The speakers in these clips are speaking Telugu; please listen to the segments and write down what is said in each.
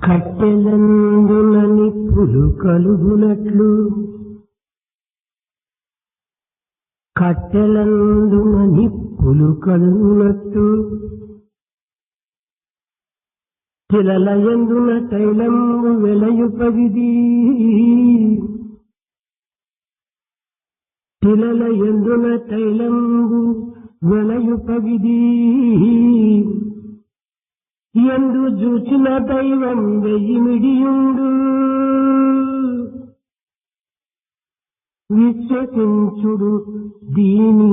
కట్టెలందున నిప్పులు కలుగునట్లు కట్టెలందున నిప్పులు కలుగునట్టు తిలలయందున తైలము వెలయుపవిది తిలలయందున తైలంబు వెలయుపవిది ఎందు చూచిన దైవం వెయ్యిమిడియుండు విశ్వసించుడు దీని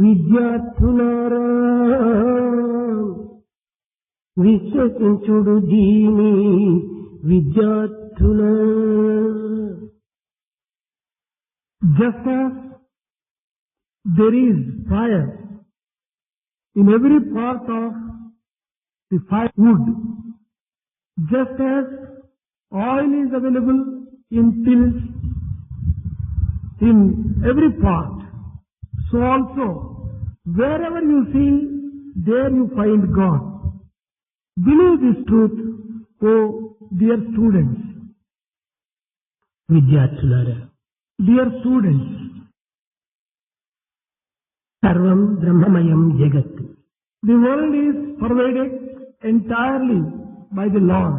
విద్యార్థులారా విశ్వసించుడు దీని విద్యార్థులారా. Just as there is fire in every part of the firewood, just as oil is available in tills in every part, so also wherever you see, there you find God. Believe this truth, O dear students. విద్యార్థులారా, Dear students, సర్వం బ్రహ్మమయం జగత్. the world is pervaded entirely by the Lord.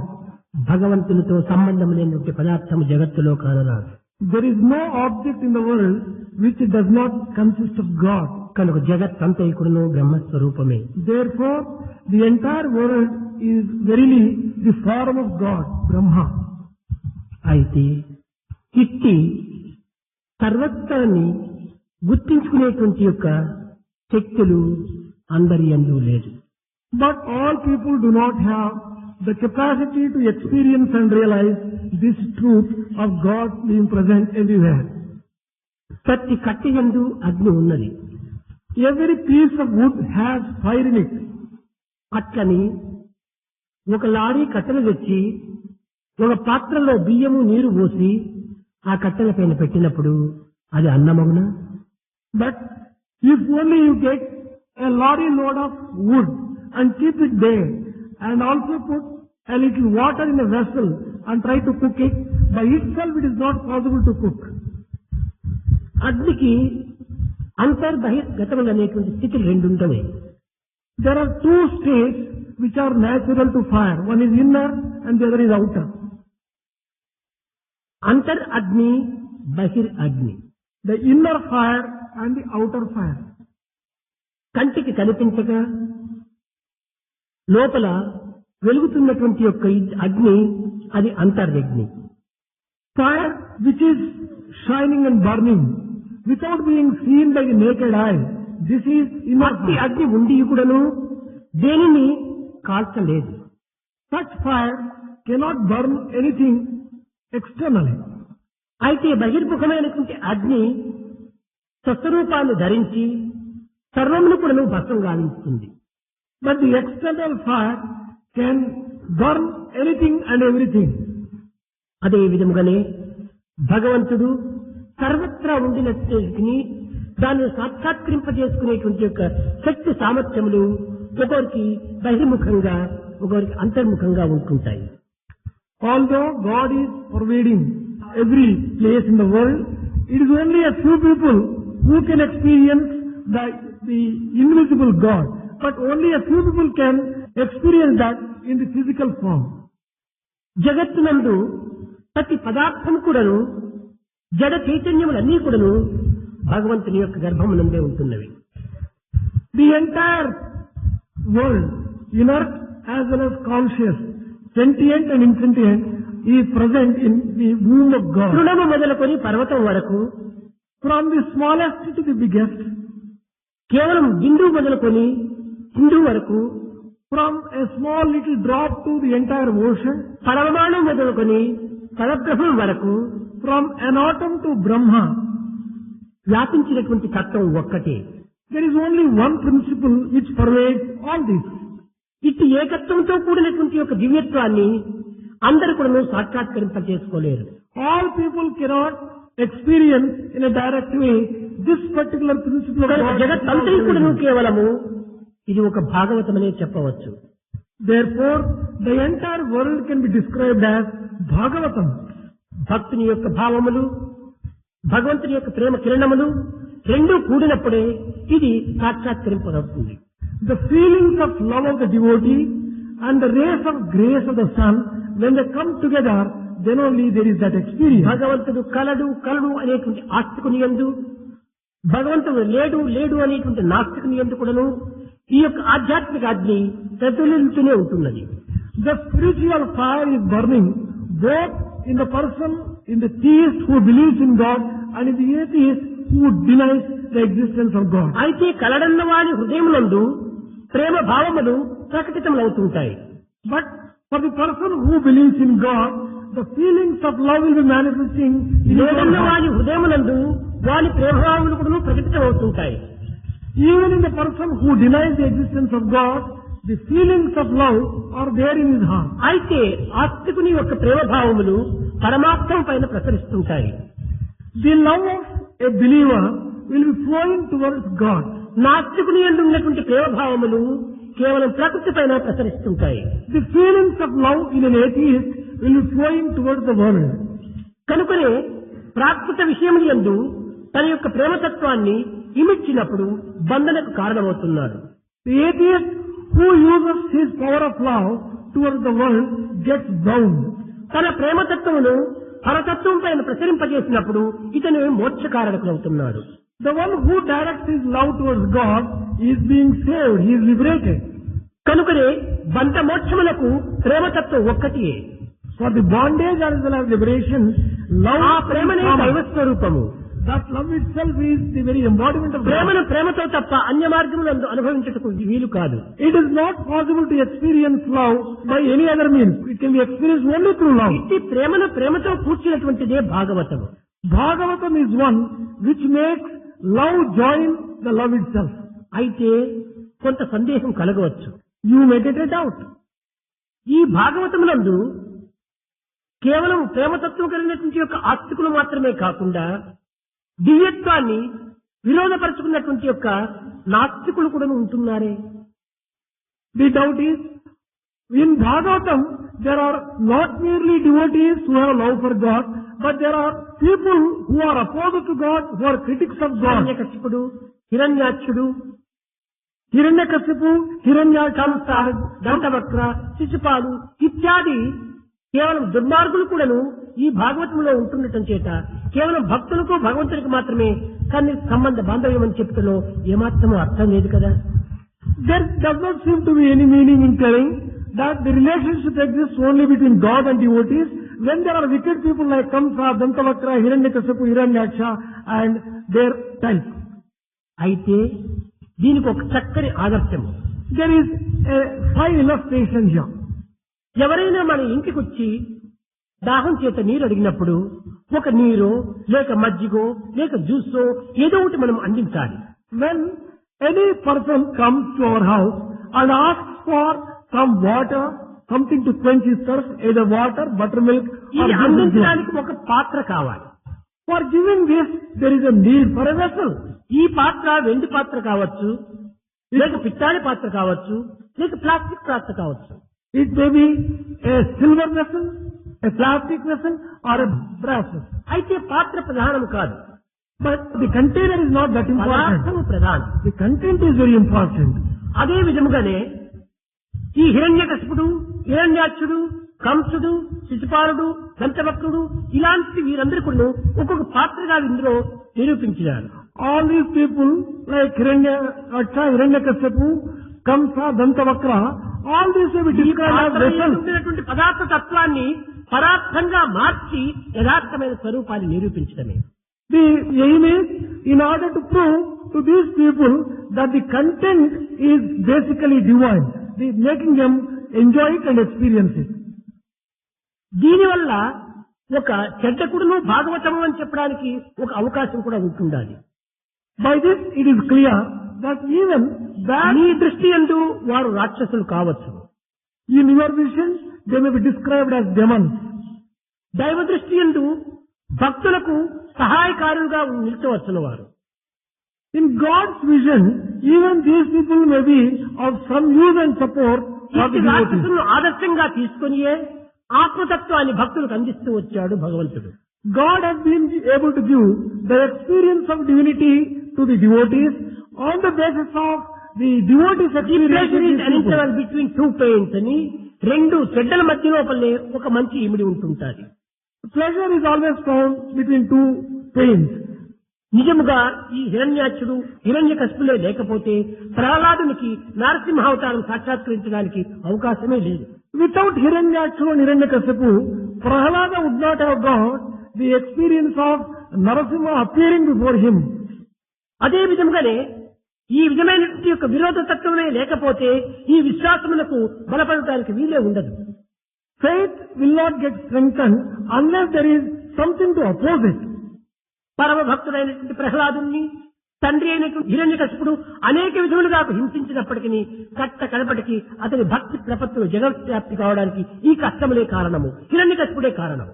భగవంతునితో సంబంధం లేనటువంటి పదార్థము జగత్తులో కానరాదు. There is no object in the world which does not consist of God. కనుక జగత్ అంతైకుడును బ్రహ్మస్వరూపమే. Therefore, the entire world is verily the form of God, Brahma. అయితే ఇట్టి సర్వత్రాన్ని గుర్తించుకునేటువంటి యొక్క శక్తులు అందరి యందు లేదు. But all people do not have the capacity to experience and realize this truth of God being present everywhere. ప్రతి కట్టె యందు అగ్ని ఉన్నది. Every piece of wood has fire in it. అట్లని ఒక లారీ కట్టెలు తెచ్చి ఒక పాత్రలో బియ్యము నీరు పోసి ఆ కట్టెల పైన పెట్టినప్పుడు అది అన్నమగునా? But if only you get a lorry load of wood and keep it there and also put a little water in a vessel and try to cook it, by itself it is not possible to cook. అగ్నికి అంతర్బహిర్గతములు అనేటువంటి స్థితులు రెండు ఉంటాయి. There are two states which are natural to fire. One is inner and the other is outer. అంతర్ అగ్ని, బహిర్ అగ్ని. The inner fire and the outer fire. కంటికి కనిపించక లోపల వెలుగుతున్నటువంటి యొక్క అగ్ని అది అంతర్యగ్ని. Fire which is shining and burning without being seen by the naked eye. This is inner fire. అగ్ని ఉండి కూడాను దేనిని కాల్చలేదు. Such fire cannot burn anything externally. అయితే బహిర్ముఖమైనటువంటి అగ్ని స్వస్వరూపాన్ని ధరించి సర్వమును కూడాను భస్మం గావిస్తుంది. But the external fire can burn anything and everything. అదే విధముగానే భగవంతుడు సర్వత్రా ఉండినట్టుని దాన్ని సాక్షాత్కరింపజేసుకునేటువంటి యొక్క శక్తి సామర్థ్యములు ఒకరికి బహిర్ముఖంగా ఒకరికి అంతర్ముఖంగా ఉంటుంటాయి. Although God is pervading every place in the world, it is only a few people who can experience the invisible God. But only a few people can experience that in the physical form. జగత్తునందు ప్రతి పదార్థం కూడాను జడ చైతన్యములన్నీ కూడాను భగవంతుని యొక్క గర్భమునందే ఉంటున్నవి. The entire world, inert as well as conscious, sentient and insentient, is present in the womb of God. తృణము మొదలుకొని పర్వతం వరకు, from the smallest to the biggest, కేవలం బిందువు మొదలుకొని హిందూ వరకు, from a small little drop to the entire ocean, పరమాణు మొదలుకొని పరబ్రహ్మం వరకు, from an atom to Brahma, వ్యాపించినటువంటి తత్వం ఒక్కటే. there is only one principle which pervades all this. ఇట్టి ఏకత్వంతో కూడినటువంటి యొక్క దివ్యత్వాన్ని అందరూ కూడా సాక్షాత్కరింపజేసుకోలేరు. All people cannot experience in a direct way this particular principle of God. జగత్తంతా కూడా కేవలము ఇది ఒక భాగవతమనే చెప్పవచ్చు. Therefore, the entire world can be described as Bhagavatam. భక్తుని యొక్క భావములు, భగవంతుని యొక్క ప్రేమ కిరణములు రెండూ కూడినప్పుడే ఇది సాక్షాత్కరింపబడుతుంది. The feelings of love of the devotee and the rays of grace of the sun, when they come together, then only there is that experience. భగవంతుడు కలడు కలడు అనేటువంటి ఆస్తికుని యందు, భగవంతుడు లేడు లేడు అనేటువంటి నాస్తికుని యందు కూడాను ఈ యొక్క ఆధ్యాత్మిక అగ్ని ప్రజ్వలిస్తూనే ఉంటున్నది. The spiritual fire is burning both in the person, in the theist who believes in God, and in the atheist who denies the existence of God. అయితే కలడన్న వారి హృదయమునందు ప్రేమ భావములు ప్రకటితమవుతుంటాయి. But for the person who believes in God, the feelings of love will be manifesting in his own లేదన్న heart. వారి హృదయమునందు వారి ప్రేమభావములు కూడా ప్రకటితమవుతుంటాయి. Even in the person who denies the existence of God, the feelings of love are there in his heart. అయితే ఆస్తికుని యొక్క ప్రేమభావములు పరమార్థం పైన ప్రసరిస్తుంటాయి. The love of a believer will be flowing towards God. నాస్తికుని యందు ఉన్నటువంటి ప్రేమభావములు కేవలం ప్రకృతి పైన ప్రసరిస్తుంటాయి. The feelings of love in an atheist will be flowing towards the world. కనుకనే ప్రాకృత విషయముల యందు తన యొక్క ప్రేమతత్వాన్ని ఇమిడ్చినప్పుడు బంధనకు కారణమవుతున్నాడు. The atheist who uses his power of love towards the world gets bound. తన ప్రేమతత్వమును పరతత్వం పైన ప్రసరింపజేసినప్పుడు ఇతను మోక్షకారకులవుతున్నాడు. The one who directs his love towards God is being saved, he is liberated. కనుకనే బంధ మోక్షములకు ప్రేమతత్వం ఒక్కటియే. For the bondage as well as liberation, love ఆ ప్రేమనే is దైవ common. స్వరూపము. That love itself is the very embodiment of God. ప్రేమను ప్రేమతో తప్ప అన్య మార్గములందు అనుభవించుటకు వీలు కాదు. It is not possible to experience love by any other means. It can be experienced only through love. ఇట్టి ప్రేమను ప్రేమతో కూర్చున్నటువంటిదే భాగవతము. Bhagavatam is one which makes love join the love itself. అయితే కొంత సందేహం కలగవచ్చు. You may get a doubt. ఈ భాగవతమునందు కేవలం ప్రేమతత్వం కలిగినటువంటి యొక్క ఆస్తికులు మాత్రమే కాకుండా దివ్యత్వాన్ని విరోధపరుచుకున్నటువంటి యొక్క నాస్తికులు కూడా ఉంటున్నారే. The doubt is, in Bhagavatam, there are not merely devotees who have love for God, but there are people who are opposed to God, who are critics of God. హిరణ్యకశిపుడు, హిరణ్యాక్షుడు, Hiranyakasipu, కంస, దంతవక్ర, శిశుపాలు ఇత్యాది కేవలం దుర్మార్గులు కూడాను ఈ భాగవతంలో ఉంటుండటం చేత కేవలం భక్తులకు భగవంతునికి మాత్రమే సంబంధ బాంధవ్యం అని చెప్తులో ఏమాత్రమూ అర్థం లేదు కదా. There does not seem to be any meaning in telling that the relationship exists only between God and devotees when there are wicked people like Kamsa, Dantavakra, Hiranyakasipu, Hiranyaksha and their type. అయితే దీనికి ఒక చక్కని ఆదర్శము. There is a fine illustration here. ఎవరైనా మన ఇంటికి వచ్చి దాహం చేత నీరు అడిగినప్పుడు ఒక నీరో లేక మజ్జిగో లేక జ్యూసో ఏదో ఒకటి మనం అందించాలి. When any person comes to our house and asks for some water, something to quench his thirst, either water, buttermilk or ఇది juice. అందించడానికి ఒక పాత్ర కావాలి. For giving this, there is a need for a vessel. ఈ పాత్ర వెండి పాత్ర కావచ్చు, లేక పిత్తాడి పాత్ర కావచ్చు, లేక ప్లాస్టిక్ పాత్ర కావచ్చు. It may be a silver vessel, a plastic vessel or a brass vessel. అయితే పాత్ర ప్రధానం కాదు, But the container is not that important. పదార్థము ప్రధానం. The content is very important. అదే విధముగానే ఈ హిరణ్యకశిపుడు, హిరణ్యాక్షుడు, కంసుడు, శిశుపాలుడు, దంతవక్రుడు ఇలాంటి వీరందరూ కూడా ఒక్కొక్క పాత్రగా ఇందులో నిరూపించారు. All these people like Hiranyakasipu, Kamsa, Dantavakra, all these will be ఈ described as పాత్రలో vessels. ఉండినటువంటి పదార్థ తత్వాన్ని పదార్థంగా మార్చి యథార్థమైన స్వరూపాన్ని నిరూపించడమే. The aim is in order to prove to these people that the content is basically divine, making them enjoy it and experience it. దీనివల్ల ఒక చెడ్డకుడును భాగవతము అని చెప్పడానికి ఒక అవకాశం కూడా ఉంటుండాలి. By this it is clear that even that నీ దృష్టి యందు వారు రాక్షసులు కావచ్చు, in your vision they may be described as demons. దైవ దృష్టి యందు భక్తులకు సహాయకారులుగా నిలిచవచ్చున వారు. In God's vision, even these people may be of some use and support to for the devotees. రాక్షసులను ఆదర్శంగా తీసుకొనియే ఆత్మతత్వాన్ని భక్తులకు అందిస్తూ వచ్చాడు భగవంతుడు. God has been able to give the experience of divinity to the devotees on the basis of the devotees' experience. Pleasure is an interval between two pains అని రెండు చెడ్డల మధ్య లోపలనే ఒక మంచి ఇమిడి ఉంటుంటాది. Pleasure is always found between two pains. నిజముగా ఈ హిరణ్యాక్షుడు హిరణ్యకశిపులే లేకపోతే ప్రహ్లాదునికి నరసింహావతారం సాక్షాత్కరించడానికి అవకాశమే లేదు. Without Hiranyakshu and Hiranyakasipu, Prahlada would not have got the experience of Narasimha appearing before him. అదే విధంగానే ఈ విధమైనటువంటి యొక్క విరోధ తత్వమే లేకపోతే ఈ విశ్వాసములకు బలపడటానికి వీలే ఉండదు. Faith will not get strengthened unless there is something to oppose it. పరమ భక్తుడైనటువంటి ప్రహ్లాదుని తండ్రి అయినటువంటి హిరణ్యకశిపుడు అనేక విధములుగా హింసించినప్పటికీ కడపటికి అతని భక్తి ప్రపత్తులు జగద్వ్యాప్తి కావడానికి ఈ కష్టములే కారణము, హిరణ్యకశిపుడే కారణము.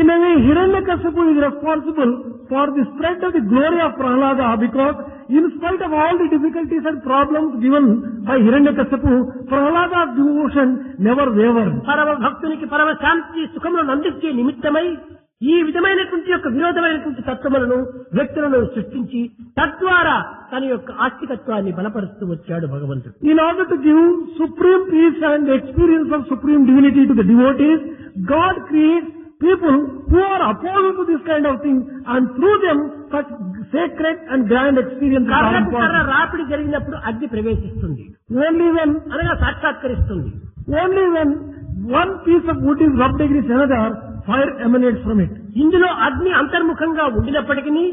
In a way, Hiranyakasipu is responsible for the spread of the glory of Prahlada because in spite of all the difficulties and problems given by Hiranyakasipu, Prahlada's devotion never wavered. పరమ భక్తునికి పరమ శాంతి సుఖములను అందించే నిమిత్తమై ఈ విధమైనటువంటి యొక్క విరోధమైనటువంటి తత్వములను వ్యక్తులను సృష్టించి తద్వారా తన యొక్క ఆస్తికత్వాన్ని బలపరుస్తూ వచ్చాడు భగవంతుడు. In order to give supreme peace and the experience of supreme divinity to the devotees, God creates people who are opposed to this kind of thing and through them such sacred and grand experiences are important. రాపిడి జరిగినప్పుడు అగ్ని ప్రవేశిస్తుంది. Only when అనగా సాక్షాత్కరిస్తుంది. Only when one piece of wood is rubbed against another, fire emanates from it. ఇందులో అగ్ని అంతర్ముఖంగా ఉండినప్పటికీ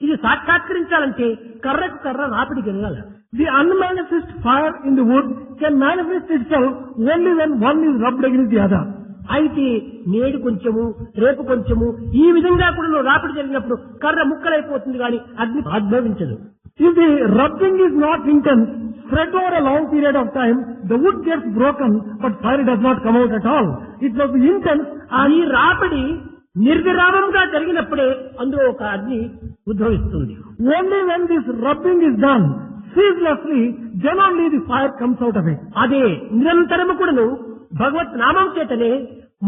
ఇది సాక్షాత్కరించాలంటే కర్రకు కర్ర రాపిడి గెలగాలి. The unmanifest fire in the wood can manifest itself only when one is rubbed against the other. అయితే నేడు కొంచెము రేపు కొంచెము ఈ విధంగా కూడా రాపిడి జరిగినప్పుడు కర్ర ముక్కలైపోతుంది కానీ అగ్ని ఆద్భవించదు. If the rubbing is not intense, spread over a long period of time, the wood gets broken, but fire does not come out at all. It must be intense. ఈ రాపిడి నిర్విరామంగా జరిగినప్పుడే అందులో ఒక అగ్ని ఉద్భవిస్తుంది. Only when this rubbing is done ceaselessly, then only the fire comes out of it. అదే నిరంతరము కూడాను భగవత్ నామం చేతనే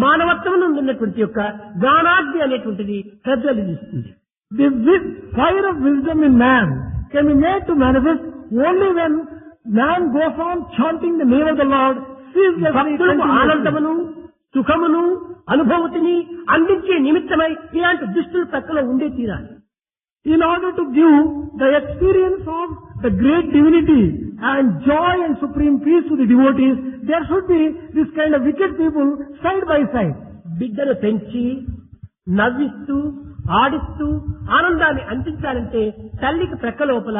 మానవత్వం ఉన్నటువంటి యొక్క జ్ఞానాగ్ని అనేటువంటిది ప్రజ్వలిస్తుంది. The fire of wisdom in man can be made to manifest only when man goes on chanting the name of the Lord ceaselessly. భక్తులకు ఆనందమును సుఖమును అనుభూతిని అందించే నిమిత్తమై ఇలాంటి దుష్టులు ప్రక్కలో ఉండే తీరాలి. In order to give the experience of the great divinity and joy and supreme peace to the devotees, there should be this kind of wicked people side by side. బిడ్డను పెంచి నవ్విస్తూ ఆడిస్తూ ఆనందాన్ని అందించాలంటే తల్లికి ప్రక్క లోపల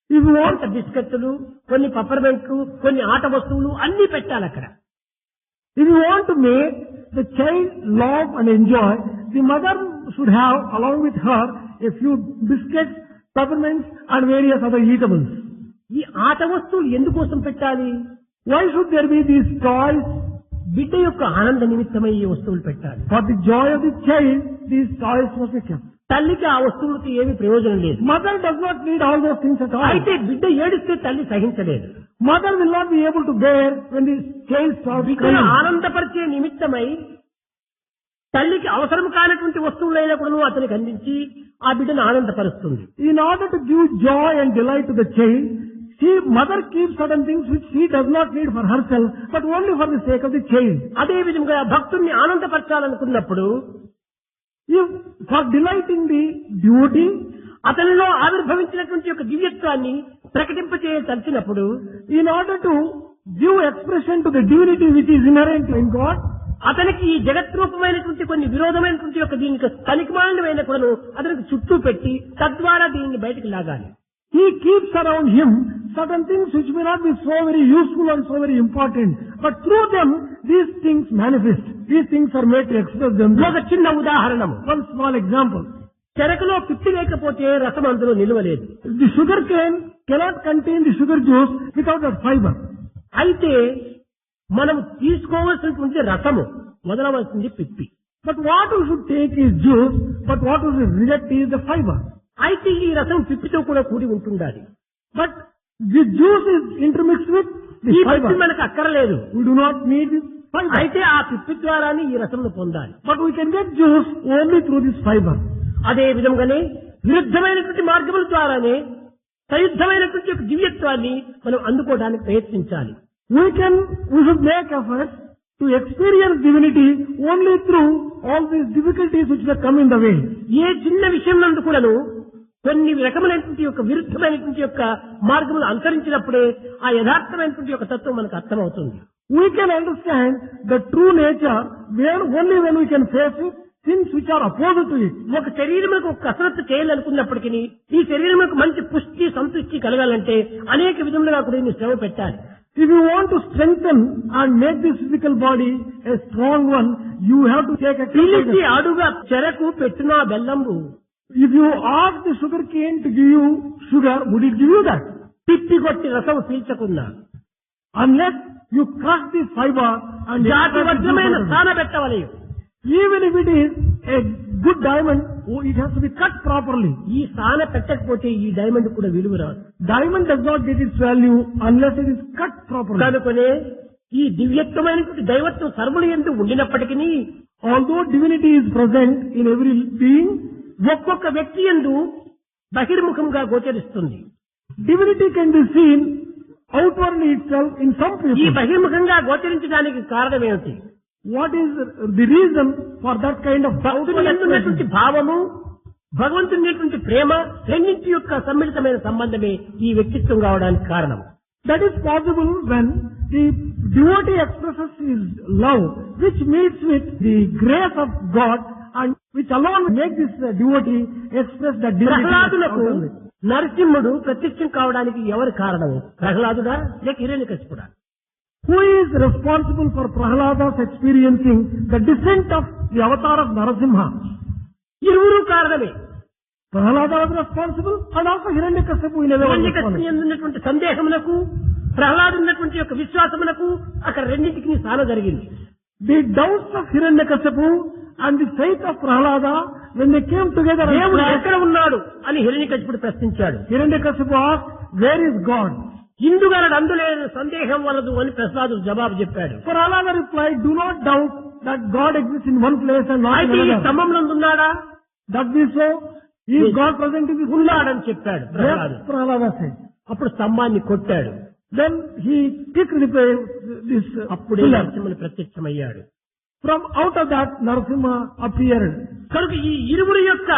కొంత బిస్కెట్లు, కొన్ని పప్పర్మెంట్లు, కొన్ని ఆట వస్తువులు అన్ని పెట్టాలి అక్కడ. If you want to make the child love and enjoy, the mother should have along with her a few biscuits, peppermints and various other eatables. ఈ ఆట వస్తువులు ఎందుకోసం పెట్టాలి? Why should there be these toys? బిడ్డ యొక్క ఆనంద నిమిత్తమై ఈ వస్తువులు పెట్టాలి. For the joy of the child, these toys must be kept. తల్లికి ఆ వస్తువులకి ఏమీ ప్రయోజనం లేదు. Mother does not need all those things at all. అయితే బిడ్డ ఏడిస్తే తల్లి సహించలేదు. Mother will not be able to bear when the child starts బిడ్డను crying. ఆనందపరిచే నిమిత్తమై తల్లికి అవసరం కానటువంటి వస్తువులైనా కూడా అతనికి అందించి ఆ బిడ్డను ఆనందపరుస్తుంది. In order to give joy and delight to the child, mother keeps certain things which she does not need for herself, but only for the sake of the child. అదే విధంగా భక్తుల్ని ఆనందపరచాలనుకున్నప్పుడు for delighting the devotee, అతనిలో ఆవిర్భవించినటువంటి యొక్క దివ్యత్వాన్ని ప్రకటింపచేయదలిచినప్పుడు, in order to give expression to the divinity which is inherent in God, అతనికి ఈ జగత్రూపమైనటువంటి కొన్ని విరోధమైనటువంటి యొక్క దీనికి పనికిమాలినమైన కూడా అతనికి చుట్టూ పెట్టి తద్వారా దీన్ని బయటకు లాగాలి. He keeps around him certain things which may not be so very useful and so very important, but through them these things manifest. These things are made to express themselves. ఒక చిన్న ఉదాహరణము, One small example. చెరకులో పిప్పి లేకపోతే రసం అందులో నిలవలేదు. The sugar cane cannot contain the sugar juice without that fiber. అయితే మనం తీసుకోవాల్సినటువంటి రసము, మొదలవలసింది పిప్పి. But what we should take is juice, but what we should reject is the fiber. అయితే ఈ రసం పిప్పితో కూడా కూడి ఉంటుండాలి. But the juice is intermixed with the ఈ పిప్పి fiber. మనకు అక్కరలేదు. We do not need this fiber. అయితే ఆ పిప్పి ద్వారానే ఈ రసమును పొందాలి. But we can get juice only through this fiber. అదే విధంగానే విరుద్ధమైనటువంటి మార్గముల ద్వారానే సయుద్ధమైనటువంటి యొక్క దివ్యత్వాన్ని మనం అందుకోవడానికి ప్రయత్నించాలి. We should make efforts to experience divinity only through all these difficulties which may come in the way. ఏ చిన్న విషయం నందు కూడాను కొన్ని రకములైనటువంటి యొక్క విరుద్ధమైనటువంటి యొక్క మార్గములు అనుసరించినప్పుడే ఆ యథార్థమైనటువంటి యొక్క తత్వం మనకు అర్థమవుతుంది. We can understand the true nature only when we can face it, things which are opposite to it. ఒక శరీరములకు ఒక కసరత్తు చేయాలనుకున్నప్పటికీ ఈ శరీరములకు మంచి పుష్టి సంతృష్టి కలగాలంటే అనేక విధములుగా కూడా ఇన్ని శ్రమ పెట్టాలి. If you want to strengthen and make this physical body a strong one, you have to take పిలిచి exercise. అడుగా చెరకు పెట్టినా బెల్లంబు If you ask the sugar cane to give you sugar, would it give you that? తిప్పి కొట్టి రసం పీల్చకున్నా Unless you crush the fiber and జాతి extract the వజ్రమైన juice out of it. స్థాన పెట్టవలయు. Even if it is a good diamond, it has to be cut properly. ఈ స్థాన పెట్టకపోతే ఈ డైమండ్ కూడా విలువ రాదు. Diamond does not get its value unless it is cut properly. కనుకనే ఈ దివ్యత్వమైనటువంటి దైవత్వం సర్వులు ఎందు ఉండినప్పటికీ Although divinity is present in every being, ఒక్కొక్క వ్యక్తి యందు బహిర్ముఖంగా గోచరిస్తుంది. divinity can be seen outwardly itself in some ఈ people. బహిర్ముఖంగా గోచరించడానికి కారణం ఏమిటి? What is the reason for that kind of భక్తుని outward యందు ఉన్నటువంటి expression? భావము భగవంతుని ఉన్నటువంటి ప్రేమ రెండింటి యొక్క సమ్మిళితమైన సంబంధమే ఈ వ్యక్తిత్వం కావడానికి కారణం. That is possible when the devotee expresses his love, which meets with the grace of God, and which alone makes this devotee express that divinity. ప్రహ్లాదులకు outwardly. నరసింహుడు ప్రత్యక్షం కావడానికి ఎవరు కారణము? ప్రహ్లాదుడా లేక హిరణ్యకశిపుడా? Who is responsible for Prahlada's experiencing the descent of the avatar of Narasimha? ఇరువురు కారణమే. Prahlada was responsible and also Hiranyakashipu in a way was హిరణ్యకశిపుని responsible. యందు ఉన్నటువంటి సందేహమునకు ప్రహ్లాదు ఉన్నటువంటి యొక్క విశ్వాసమునకు అక్కడ రెండింటికి స్థానం జరిగింది. The doubts of Hiranyakashipu and the faith of Prahlada, when they came together and దేవుడు clashed, ఎక్కడ ఉన్నాడు అని హిరణ్యకశిపుడు ప్రశ్నించాడు. Hiranyakashipu asked, where is God? ఇందుగలడు అందులేని సందేహం వలదు అని ప్రహ్లాదు జవాబు చెప్పాడు. Prahlada replied, do not doubt that God exists in one place and not in అయితే ఈ another. స్తంభంలో ఉన్నాడా? That be so, is God present in this place? ఉన్నాడని చెప్పాడు ప్రహ్లాదు. Yes, Prahlada said. అప్పుడు స్తంభాన్ని కొట్టాడు. Then he kicked this అప్పుడే pillar. నరసింహుడు ప్రత్యక్షమయ్యాడు. From out of that, Narasimha appeared. కనుక ఈ ఇరువురి యొక్క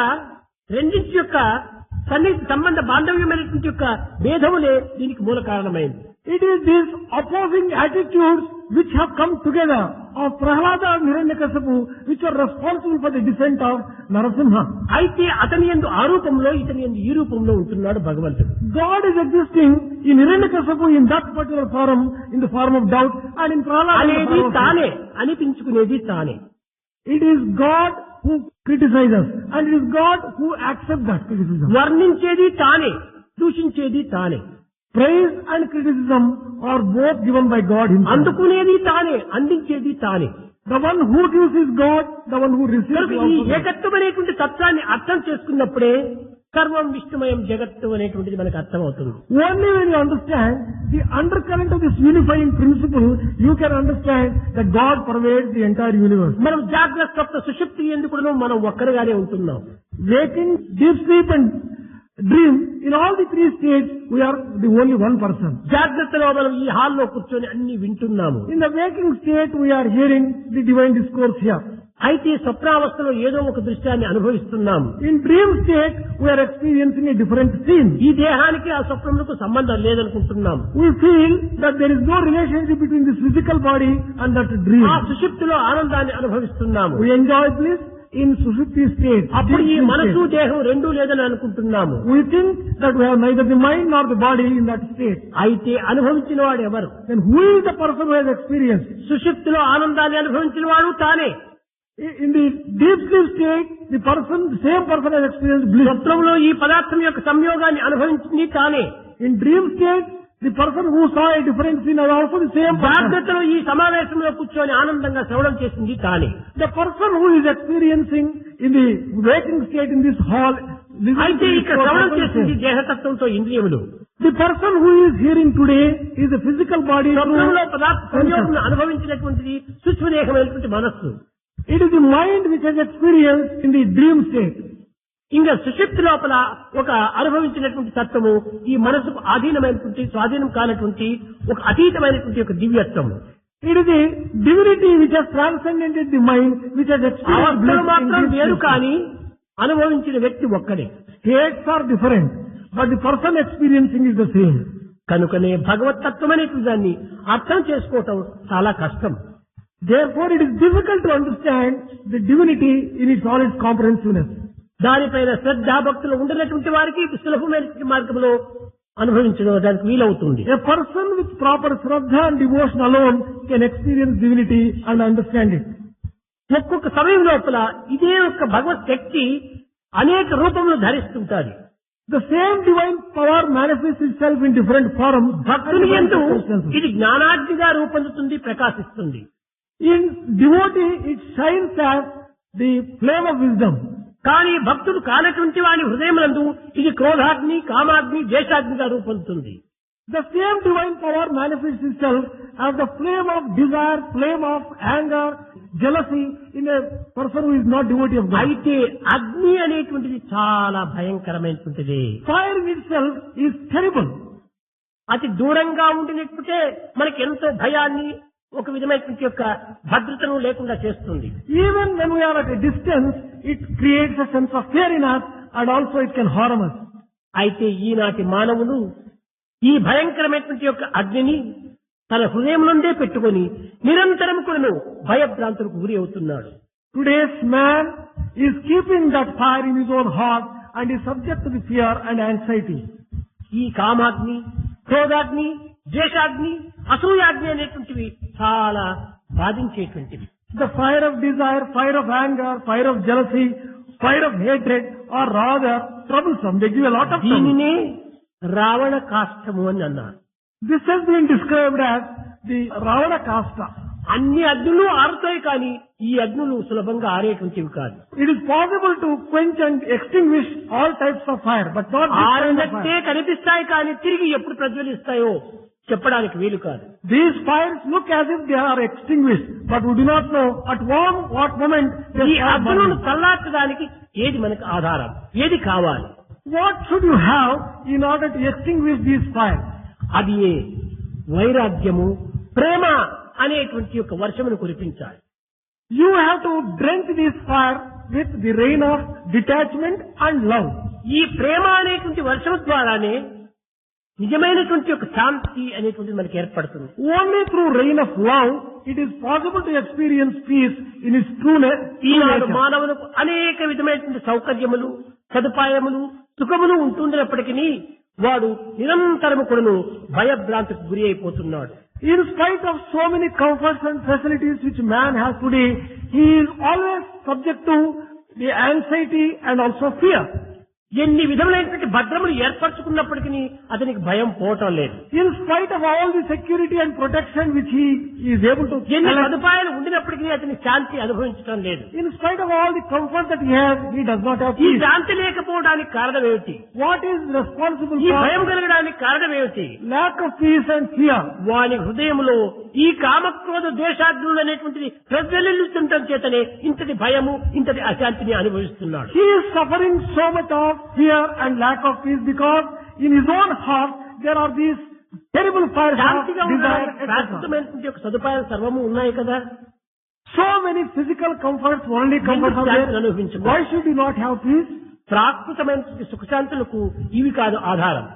రెండింటి యొక్క సన్నిహిత సంబంధ బాంధవ్యమైనటువంటి యొక్క భేదములే దీనికి మూల కారణమైంది. It is these opposing attitudes which have come together of Prahlada and Hiranyakashipu which are responsible for the descent of Narasimha. అయితే అతని యందు ఆ రూపంలో ఇతని యందు ఈ రూపంలో ఉంటున్నాడు భగవంతుడు. God is existing in Hiranyakashipu in that particular form, in the form of doubt, and in Prahlada in the అనేది form of తానే, అనిపించుకునేది తానే. It is God who criticizes, and it is God who accepts that criticism. వర్ణించేది తానే, దూషించేది తానే. Praise and criticism are both given by God himself. అందుకునేది తానే, అందించేది తానే. The one who gives is God, the one who receives కనుక is ఈ also God. ఏకత్వమైనటువంటి తత్వాన్ని అర్థం చేసుకున్నప్పుడే సర్వం విష్ణుమయం జగత్తు అనేటువంటిది మనకు అర్థమవుతుంది. Only when you understand the undercurrent of this unifying principle, you can understand that God pervades the entire universe. మనం జాగ్రత్త స్వప్న సుషుప్తి ఎందుకు మనం ఒక్కరుగానే ఉంటున్నాం. Waking, deep sleep and dream, in all the three states, we are the only one person. జాగ్రత్తలో మనం ఈ హాల్లో కూర్చొని అన్ని వింటున్నాము. In the waking state, we are hearing the divine discourse here. అయితే స్వప్నావస్థలో ఏదో ఒక దృశ్యాన్ని అనుభవిస్తున్నాము. In dream state, we are experiencing a different scene. ఈ దేహానికి ఆ స్వప్నములకు సంబంధం లేదనుకుంటున్నాము. We feel that there is no relationship between this physical body and that dream. ఆ సుషుప్తిలో ఆనందాన్ని అనుభవిస్తున్నాము. We enjoy bliss in Sushupti state. అప్పుడు ఈ deep మనసు state. దేహం రెండూ లేదని అనుకుంటున్నాము. We think that we have neither the mind nor the body in that state. అయితే అనుభవించిన వాడు ఎవరు? Then who is the person who has experienced? సుషుప్తిలో ఆనందాన్ని అనుభవించిన వాడు తానే. In the deep sleep state, the same person has experienced bliss. స్వప్నంలో ఈ పదార్థం యొక్క సంయోగాన్ని అనుభవించింది తానే. In dream state, the person who saw a different scene is also the same person. జాగ్రత్తలో ఈ సమావేశంలో కూర్చొని ఆనందంగా శ్రవణం చేసింది తానే. The person who is experiencing in the waking state in this hall, అయితే ఇక్కడ శ్రవణం చేసింది దేహతత్వంతో ఇంద్రియములు. The person who is hearing today is a physical body. స్వప్నంలో పదార్థ సంయోగం అనుభవించినటువంటిది సూక్ష్మదేహమైనటువంటి మనస్సు. It is the mind which has experienced in the dream state. ఇంకా సుషుప్తి లోపల ఒక అనుభవించినటువంటి తత్వము ఈ మనసుకు ఆధీనమైనటువంటి స్వాధీనం కానటువంటి ఒక అతీతమైనటువంటి ఒక దివ్యత్వము. It is the divinity which has transcended the mind, which has experienced అవస్థలు bliss మాత్రం in వేరు this కానీ అనుభవించిన వ్యక్తి ఒక్కడే. states are different, but the person experiencing is the same. కనుకనే భగవతత్వం అనేటువంటి దాన్ని అర్థం చేసుకోవటం చాలా కష్టం. Therefore, it is difficult to understand the divinity in all its comprehensiveness. దానిపైన శ్రద్ధాభక్తులు ఉండనటువంటి వారికి సులభమైనటువంటి మార్గంలో అనుభవించడానికి వీలవుతుంది. A person with proper shraddha and devotion alone can experience divinity and understand it. ఒక్కొక్క సమయం లోపల ఇదే యొక్క భగవత్ శక్తి అనేక రూపములు ధరిస్తుంటారు. The same divine power manifests itself in different forms. భక్తుని యందు ఇది జ్ఞానాగ్నిగా రూపొందుతుంది, ప్రకాశిస్తుంది. In devotee, it shines as the flame of wisdom. కానీ భక్తుడు కానటువంటి వాని హృదయములందు ఇది క్రోధాగ్ని, కామాగ్ని, ద్వేషాగ్నిగా రూపొందుతుంది. The same divine power manifests itself as the flame of desire, flame of anger, jealousy in a person who is not devotee of God. అయితే అగ్ని అనేటువంటిది చాలా భయంకరమైనటువంటిది. Fire in itself is terrible. అతి దూరంగా ఉండినట్టే మనకి ఎంతో భయాన్ని, ఒక విధమైనటువంటి యొక్క భద్రతను లేకుండా చేస్తుంది. Even when we are at a distance, it creates a sense of fear in us and also it can harm us. అయితే ఈనాటి మానవుడు ఈ భయంకరమైనటువంటి యొక్క అగ్నిని తన హృదయం నుండే పెట్టుకొని నిరంతరం కూడా భయభ్రాంతులకు గురి అవుతున్నాడు. Today's man is keeping that fire in his own heart and is subject to the fear and anxiety. ఈ కామాగ్ని, క్రోధాగ్ని, ద్వేషాగ్ని, అసూయాగ్ని అనేటువంటివి చాలా బాధించేటువంటివి. The fire of desire, fire of anger, fire of jealousy, fire of hatred are rather troublesome. They give a lot of trouble. దీనినే రావణ కాష్టము అని అన్నారు. This has been described as the Ravana Kasta. అన్ని అగ్నులు ఆరుతాయి కానీ ఈ అగ్నులు సులభంగా ఆరేటువంటివి కాదు. It is possible to quench and extinguish all types of fire, but not this kind of ఆరినట్టే fire. కనిపిస్తాయి కానీ తిరిగి ఎప్పుడు ప్రజ్వలిస్తాయో చెప్పడానికి వీలు కాదు. These fires look as if they are extinguished, but we do not know at what moment they ఈ start అగ్నులను burning. చల్లార్చడానికి ఏది మనకు ఆధారం, ఏది కావాలి? What should you have in order to extinguish these fires? అది వైరాగ్యము, ప్రేమ అనేటువంటి యొక్క వర్షమును కురిపించాలి. You have to drench this fire with the rain of detachment and love. ఈ ప్రేమ అనేటువంటి వర్షం ద్వారానే నిజమైనటువంటి ఒక శాంతి అనేటువంటిది మనకి ఏర్పడుతుంది. Only through rain of love it is possible to experience peace in its true Eenadu nature. మానవులకు అనేక విధమైనటువంటి సౌకర్యములు, సదుపాయములు, సుఖములు ఉంటున్నప్పటికీ వాడు నిరంతరము కూడాను భయభ్రాంతికి గురి అయిపోతున్నాడు. In spite of so many comforts and facilities which man has today, he is always subject to the anxiety and also fear. ఎన్ని విధములైనటువంటి భద్రములు ఏర్పరచుకున్నప్పటికీ అతనికి భయం పోవటం లేదు. In spite of all the security and protection which he is able to ఎన్ని collect, సదుపాయాలు ఉండినప్పటికీ అతని శాంతి అనుభవించడం లేదు. in spite of all the comfort that he has, he does not have ఈ peace. శాంతి లేకపోవడానికి కారణం ఏమిటి? What is responsible ఈ for భయం కలగడానికి కారణం ఏమిటి? lack of peace and fear? వాని హృదయంలో ఈ కామక్రోధ ద్వేషాగ్నులు అనేటువంటిది ప్రజ్వలిల్లుతుండటం చేతనే ఇంతటి భయము, ఇంతటి అశాంతిని అనుభవిస్తున్నాడు. He is suffering so much of fear and lack of peace because in his own heart there are these terrible fires of శాంతిగా desire, ఉండడానికి etc. శాశ్వతమైనటువంటి యొక్క సదుపాయాలు సర్వము ఉన్నాయి కదా. So many physical comforts, worldly comforts are శాంతిని there. అనుభవించకూడదు. Why should you not have peace? ప్రాకృతమైనటువంటి సుఖశాంతులకు ఇవి కాదు ఆధారం.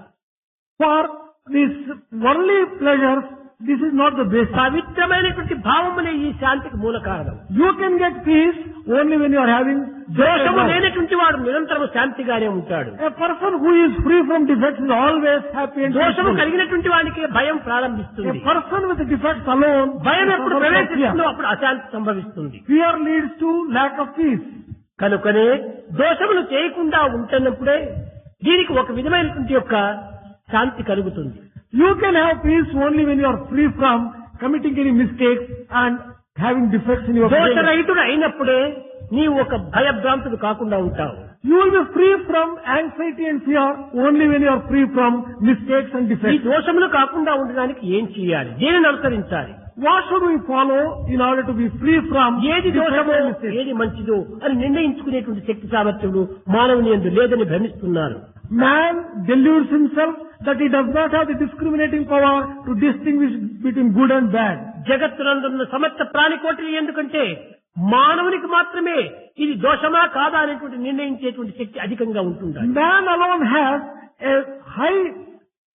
For these worldly pleasures, this is not the basis. పవిత్రమైనటువంటి భావమునే ఈ శాంతికి మూల కారణం. You can get peace only when you are having దోషము love. లేనటువంటి వాడు నిరంతరం శాంతిగానే ఉంటాడు. A person who is free from defects is always happy and దోషము peaceful. కలిగినటువంటి వానికి భయం A ప్రారంభిస్తుంది. person with defects alone, భయం ఎప్పుడు suffers from ప్రవేశిస్తుందో fear. అప్పుడు అశాంతి సంభవిస్తుంది. Fear leads to lack of peace. కనుకనే దోషములు చేయకుండా ఉంటున్నప్పుడే దీనికి ఒక విధమైనటువంటి యొక్క శాంతి కలుగుతుంది. You can have peace only when you are free from committing any mistakes and having defects in your behavior. దోషరహితుడు అయినప్పుడే నీవు ఒక భయభ్రాంతుడు కాకుండా ఉంటావు. You will be free from anxiety and fear only when you are free from mistakes and ఈ defects. దోషములు కాకుండా ఉండడానికి ఏం చేయాలి, దేనిని అనుసరించాలి, What should we follow in order to be free from ఏది defects దోషమో and mistakes? ఏది మంచిదో అని నిర్ణయించుకునేటువంటి శక్తి సామర్థ్యములు మానవుని యందు లేదని భ్రమిస్తున్నారు. Man deludes himself that he does not have the discriminating power to distinguish between good and bad. జగత్తునందున్న సమస్త ప్రాణికోటిని ఎందుకంటే మానవునికి మాత్రమే ఇది దోషమా కాదా అనేటువంటి నిర్ణయించేటువంటి శక్తి అధికంగా ఉంటుండాలి. Man alone has a high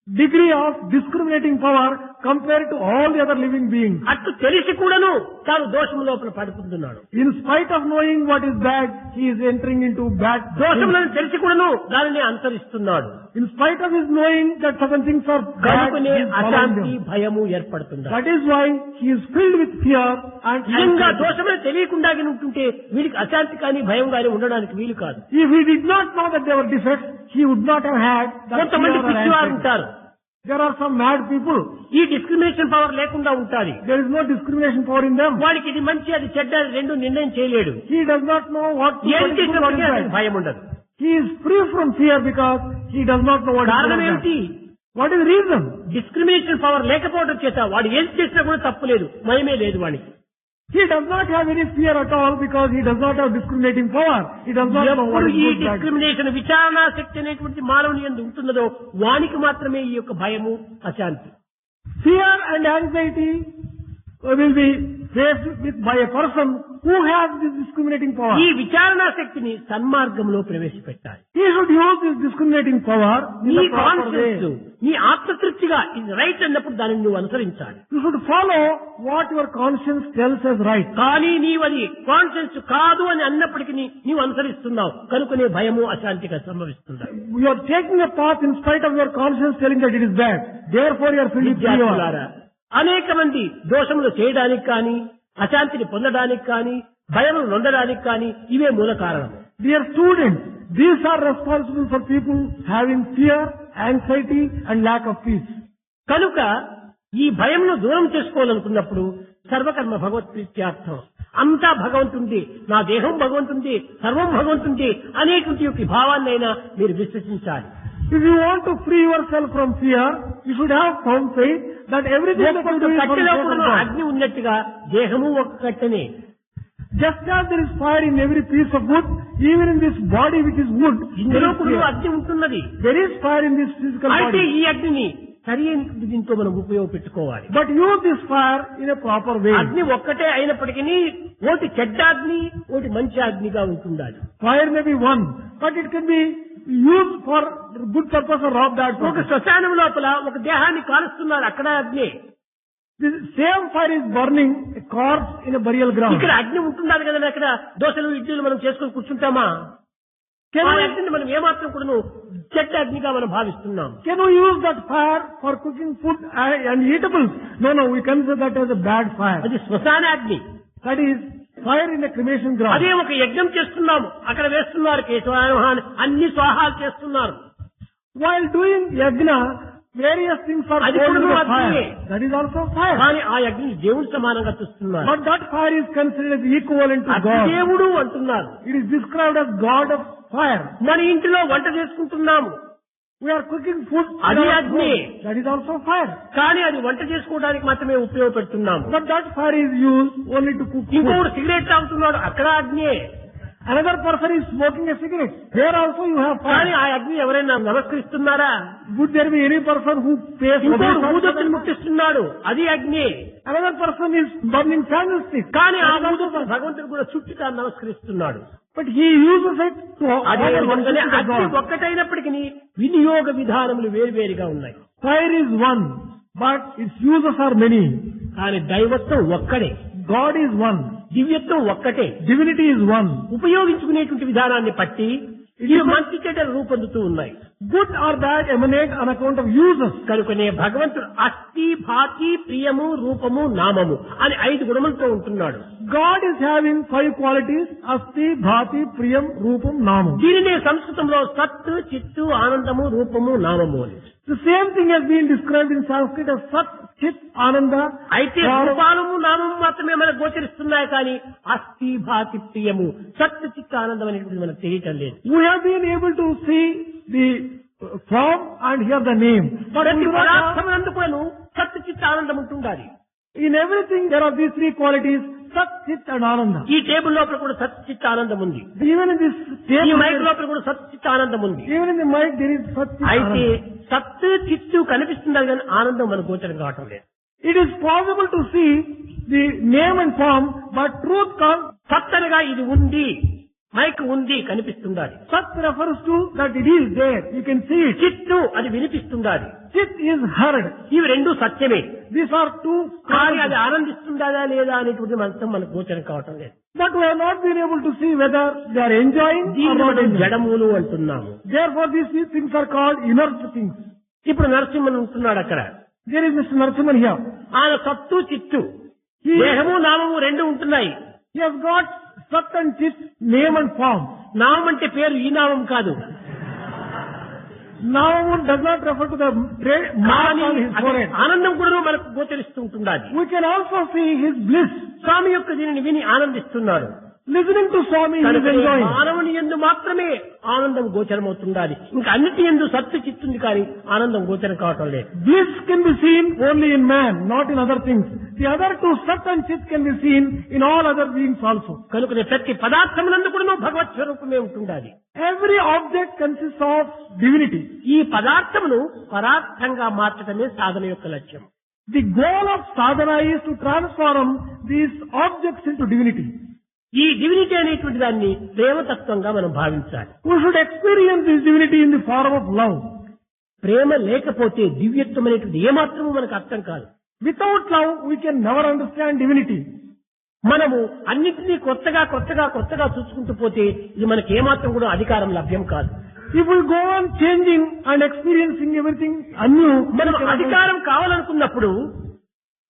degree of discriminating power compared to all the other living beings. అట్లు తెలిసి కూడాను తాను దోషము లోపల పడుకుంటున్నాడు. In spite of knowing what is bad, he is entering into bad things. దోషములను తెలిసి కూడాను దానిని అనుసరిస్తున్నాడు. In spite of his knowing that certain things are bad, కనుకనే he is following అశాంతి them. భయము ఏర్పడుతుంది. That is why he is filled with fear and నిజంగా anxiety. దోషమే తెలియకుండా ఉంటుంటే వీడికి అశాంతి కానీ భయం కానీ ఉండడానికి వీలు కాదు. If he did not know that they were defects, he would not have had that fear కొంతమంది or పిచ్చివారు anxiety. ఉంటారు. There are some mad people. ఈ డిస్క్రిమినేషన్ పవర్ లేకుండా ఉంటాది. There is no discrimination power in them. వాడికి ఇది మంచి అది చెడ్డ రెండు నిర్ణయం చేయలేడు. He does not know what ఏం what is good, what is చేసినప్పటికీ bad. అతనికి భయం ఉండదు. He is free from fear because he does not know what is కారణం good and ఏమిటి? bad. What is the reason? Discrimination power లేకపోవడం చేత వాడు ఏం చేసినా కూడా తప్పు లేదు, భయమే లేదు వాడికి. He does not have any fear at all because he does not have discriminating power. He does not know what ఎప్పుడు is ఈ good, bad. డిస్క్రిమినేషన్ విచారణ శక్తి అనేటువంటి మానవుని యందు ఉంటున్నదో వానికి మాత్రమే ఈ యొక్క భయము అశాంతి. Fear and anxiety will be faced with by a person who has this discriminating power. ఈ విచారణ శక్తిని సన్మార్గంలో ప్రవేశపెట్టాలి. He should use this discriminating power in నీ the proper way. కాన్షియస్ నీ ఆత్మతృప్తిగా ఇది రైట్ అన్నప్పుడు దానిని నువ్వు అనుసరించాలి. You should follow what your conscience tells as right. కానీ నీవది కాన్షియన్స్ కాదు అని అన్నప్పటికీ నీవు అనుసరిస్తున్నావు కనుకనే భయము అశాంతిగా సంభవిస్తున్నాయి. You are taking a path in spite of your conscience telling that it is bad. Therefore you are filled with fear. విద్యార్థులారా, అనేక మంది దోషములు చేయడానికి కానీ అశాంతిని పొందడానికి కానీ భయమును నొందడానికి కానీ ఇవే మూల కారణం. Dear students, these are responsible for people having fear, anxiety and lack of peace. కనుక ఈ భయమును దూరం చేసుకోవాలనుకున్నప్పుడు సర్వకర్మ భగవత్ప్రీత్యార్థం, అంతా భగవంతుంది, నా దేహం భగవంతుంది, సర్వం భగవంతుంది అనేటువంటి యొక్క భావాన్నైనా మీరు విశ్వసించాలి. If you want to free yourself from fear, you should have found faith that everything that you do is for the కట్టెలో sake of కూడా God. అగ్ని ఉన్నట్టుగా దేహము ఒక కట్టెనే. Just as there is fire in every piece of wood, even in this body which is wood, there ఇందులో is కూడా fear. అగ్ని ఉంటున్నది. There is fire in this physical అయితే body. ఈ అగ్నిని సరి అయిన దీంతో మనం ఉపయోగపెట్టుకోవాలి. But use this fire in a proper way. అగ్ని ఒక్కటే అయినప్పటికీ ఒకటి చెడ్డ అగ్ని, ఒకటి మంచి అగ్నిగా ఉంటుండాలి. Fire may be one, but it can be used for good purpose or of bad ఒక purpose. శ్మశానం లోపల ఒక దేహాన్ని కాలుస్తున్నారు, అక్కడ అగ్ని. The same fire is burning a corpse in a burial ground. ఇక్కడ అగ్ని ఉంటుండాలి కదా, అక్కడ దోశలు ఇడ్లీలు మనం చేసుకొని కూర్చుంటామా? Can ఆ we, అగ్నిని మనం ఏమాత్రం కూడా చెడ్డ అగ్నిగా మనం భావిస్తున్నాం. can we use that fire for cooking food and eatables? No, we consider that as a bad fire. అది శ్మశాన అగ్ని. That is fire in a cremation ground. అదే ఒక యజ్ఞం చేస్తున్నాము, అక్కడ వేస్తున్నారు కేశవాన్ అన్ని స్వాహాలు చేస్తున్నారు. While doing yajna, various things are అది poured in కూడా the fire. అగ్నియే. That is also fire. కానీ ఆ అగ్నిని దేవుని సమానంగా చూస్తున్నారు. But that fire is considered as equivalent to అగ్ని God. దేవుడు అంటున్నారు. It is described as God of fire. మన ఇంటిలో వంట చేసుకుంటున్నాము, We are cooking food. in అది our అగ్ని. home. That is also fire. కానీ అది వంట చేసుకోవడానికి మాత్రమే ఉపయోగపెడుతున్నాము. But that fire is used only to cook food. ఇంకొకరు సిగరెట్ తాగుతున్నాడు, అక్కడ అగ్నియే. Another person is smoking a cigarette. There also you have కానీ fire. ఆ అగ్ని ఎవరైనా నమస్కరిస్తున్నారా? Would there be any person who pays ఇంకొకరు obeisance to ఊదొత్తిని that? ముట్టిస్తున్నాడు, అది అగ్ని. Another person is burning candlestick. కానీ ఆ ఊదొత్తిని భగవంతుడు కూడా చుట్టి తాను నమస్కరిస్తున్నాడు. But he uses it to అదే offer విధంగానే worship to అగ్ని God. ఒక్కటైనప్పటికీ వినియోగ విధానములు వేరువేరుగా ఉన్నాయి. Fire is one, but its uses are many. కానీ దైవత్వం ఒక్కడే, God is one. దివ్యత్వం ఒక్కటే. Divinity is one. ఉపయోగించుకునేటువంటి విధానాన్ని బట్టి ఇవి మంచి చెడ్డలు రూపొందుతూ ఉన్నాయి. Good or bad emanate on account of uses. కనుకనే భగవంతుడు అస్థి, భాతి, ప్రియము, రూపము, నామము అని 5 గుణములతో ఉంటున్నాడు. God is having 5 qualities: Asti, Bhati, Priyam, Rupam, Namam. దీనినే సంస్కృతంలో సత్తు, చిత్తు, ఆనందము, రూపము, నామము అని. The same thing has been described in Sanskrit as Sat, Chit, Ananda. అయితే రూపాలము నామము మాత్రమే మనకు గోచరిస్తున్నాయి కానీ అస్థి భాతి ప్రియము సత్ చిత్ ఆనందం అనేటువంటి మనకు తెలియటం లేదు. We have been able to see the form and hear the name. But we ప్రతి do not have, పదార్థమునందు కూడాను సత్ చిత్ ఆనందం ఉంటుండాలి. in everything there are these three qualities, Sat, Chit and Ananda. ఈ టేబుల్ లోపల కూడా సత్ చిత్ ఆనందం ఉంది. Even in this ఈ table, మైక్ లోపల కూడా సత్ చిత్ ఆనందం ఉంది. even in the mic there is Sat, Chit, అయితే Ananda. సత్తు చిత్తు కనిపిస్తున్నారు కానీ ఆనందం మనకు గోచరం కావటం లేదు. It is possible to see the name and form, but truth comes. సత్ అనగా ఇది ఉంది, మైక్ ఉంది కనిపిస్తుండాలి. Sat refers to that it is there. You can see it. చిత్తు అది వినిపిస్తుండాలి. Chit is heard. ఇవి రెండు సత్యమే. These are two. కానీ అది ఆనందిస్తుందా లేదా అనేటువంటి మనతో మనకు గోచరం కావటం లేదు. But we have not been able to see whether they are enjoying or దీన్ని not మనం enjoying. జడములు అంటున్నాము. Therefore, these things are called inert things. ఇప్పుడు నరసింహన్ ఉంటున్నాడు అక్కడ. There is Mr. Narasimhan here. ఆయన సత్తు చిత్తు He, దేహము నామము రెండు ఉంటున్నాయి. he has got Sat and Chit, name and form. నామం అంటే పేరు ఈ నామం కాదు. Now does not refer to the mark కానీ on his అది forehead. ఆనందం కూడా మనకు గోచరిస్తూ ఉంటుండాలి. We can also see his bliss. స్వామి యొక్క దీనిని విని ఆనందిస్తున్నాడు. Listening to Swami, he is కనుక enjoying. మానవుని యందు మాత్రమే ఆనందం గోచరమవుతుండాలి. ఇంకా అన్నిటి యందు సత్తు చిత్తుంది కానీ ఆనందం గోచరం కావటం లేదు. Bliss can be seen only in man, not in other things. The other two, Sat and Chit, can be seen in all other beings also. కనుక ప్రతి పదార్థమునందు కూడా భగవత్ స్వరూపమే ఉంటుండాలి. Every object consists of divinity. ఈ పదార్థమును పరార్థంగా మార్చడమే సాధన యొక్క లక్ష్యం. The goal of sadhana is to transform these objects into divinity. ఈ డివినిటీ అనేటువంటి దాన్ని ప్రేమతత్వంగా మనం భావించాలి. We should experience this divinity in the form of love. ప్రేమ లేకపోతే దివ్యత్వం అనేటువంటి ఏమాత్రము మనకు అర్థం కాదు. Without love, we can never understand divinity. మనము అన్నింటినీ కొత్తగా చూసుకుంటూ పోతే ఇది మనకి ఏమాత్రం కూడా అధికారం లభ్యం కాదు. If we go on changing and experiencing everything anew, మనం అధికారం కావాలనుకున్నప్పుడు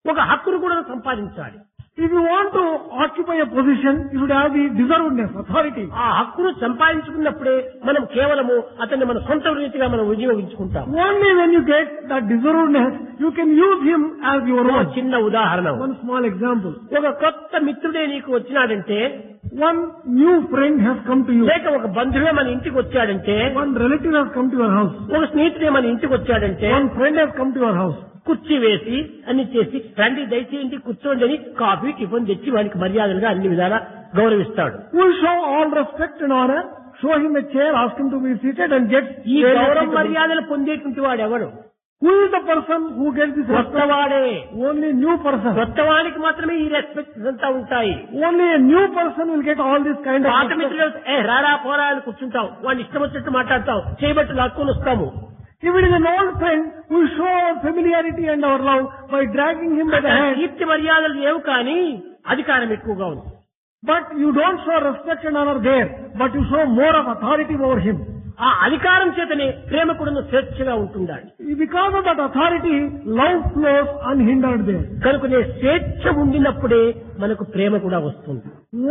ఒక హక్కును కూడా సంపాదించాలి. if you want to occupy a position, you should have the deservedness, authority. ఆ హక్కును సంపాదించుకున్నప్పుడే మనం కేవలము అతన్ని మన సొంత రీతిగా మనం వినియోగించుకుంటాం. Only when you get that deservedness, you can use him as your ఒక own. చిన్న ఉదాహరణ, One small example. ఒక కొత్త మిత్రుడే నీకు వచ్చినాడంటే, One new friend has come to you. లేక ఒక బంధువే మన ఇంటికి వచ్చాడంటే, One relative has come to your house. ఒక స్నేహితుడే మన ఇంటికి వచ్చాడంటే, One friend has come to your house. కుర్చీ వేసి అన్ని చేసి రండి దయచేయండి కూర్చోండి అని కాఫీ టిఫిన్ తెచ్చి వానికి మర్యాదలుగా అన్ని విధాలా గౌరవిస్తాడు. We show all respect and honor, show him a chair, ask him to be seated and get ఈ గౌరవ మర్యాదలు పొందేటువంటి వాడు ఎవడు? Who is the person who gets this respect? కొత్తవాడే. Only new person. కొత్తవాడికి మాత్రమే ఈ రెస్పెక్ట్ అంతా ఉంటాయి. Only a new person will get all this kind of పాత respect. మిత్రులు రారా పోరా అని కూర్చుంటాం, వాడిని ఇష్టం వచ్చినట్టు మాట్లాడతాం, చేయబట్టి లాక్కొని వస్తాము. If it is an old friend, we show our familiarity and our love by dragging him by the hand. కీర్తి మర్యాదలు లేవు కానీ అధికారం ఎక్కువగా ఉంది. But you don't show respect and honor there, but you show more of authority over him. ఆ అధికారం చేతనే ప్రేమ కూడా స్వేచ్ఛగా ఉంటుండాలి. Because of that authority, love flows unhindered there. కనుకనే స్వేచ్ఛ ఉండినప్పుడే మనకు ప్రేమ కూడా వస్తుంది.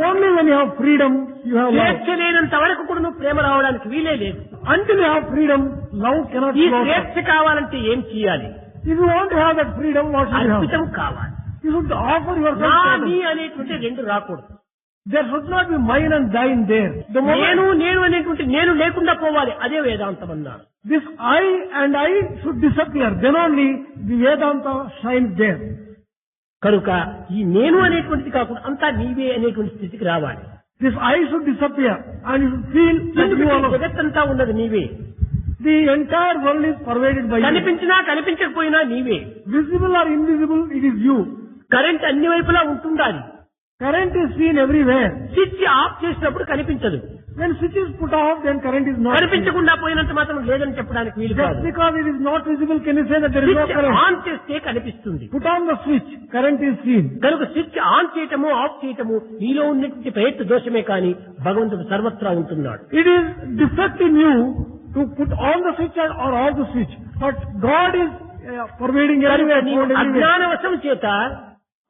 Only when you have freedom, you have love. స్వేచ్ఛ లేనంత వరకు కూడా ప్రేమ రావడానికి వీలే లేదు. Until you have freedom, love cannot ఈ flow. స్వేచ్ఛ కావాలంటే ఏం చేయాలి? If you want to have that freedom, what should you have? అర్పితం కావాలి. You should offer yourself. నా to నీ others. అనేటువంటి రెండు రాకూడదు. There should not be mine and thine there. The నేను moment నేను అనేటువంటి నేను లేకుండా పోవాలి, అదే వేదాంతం అన్నారు. this I and I should disappear, then only the Vedanta shines there. కనుక ఈ నేను అనేటువంటిది కాకుండా అంతా నీవే అనేటువంటి స్థితికి రావాలి. This I should disappear and you should feel that you ఎందుకంటే are. జగత్తంతా ఉన్నది నీవే. The entire world is pervaded by you. కనిపించినా కనిపించకపోయినా నీవే. Visible or invisible, it is you. Current అన్ని వైపులా ఉంటుండాలి. Current is seen everywhere. Switch off చేసినప్పుడు కనిపించదు. When switch is put off, then current is not seen. కనిపించకుండా పోయినంత మాత్రం లేదని చెప్పడానికి వీలు Just కాదు. because it is not visible, can you say that there is no switch current? On చేస్తే కనిపిస్తుంది. Put on the switch, current is seen. కనుక స్విచ్ ఆన్ చేయటము ఆఫ్ చేయటము నీలో ఉన్నటువంటి ప్రయత్న దోషమే కానీ భగవంతుడు సర్వత్రా ఉంటున్నాడు. It is defect in you to put on the switch or off the switch. But God is pervading everywhere. నీవు found everywhere. అజ్ఞానవశం చేత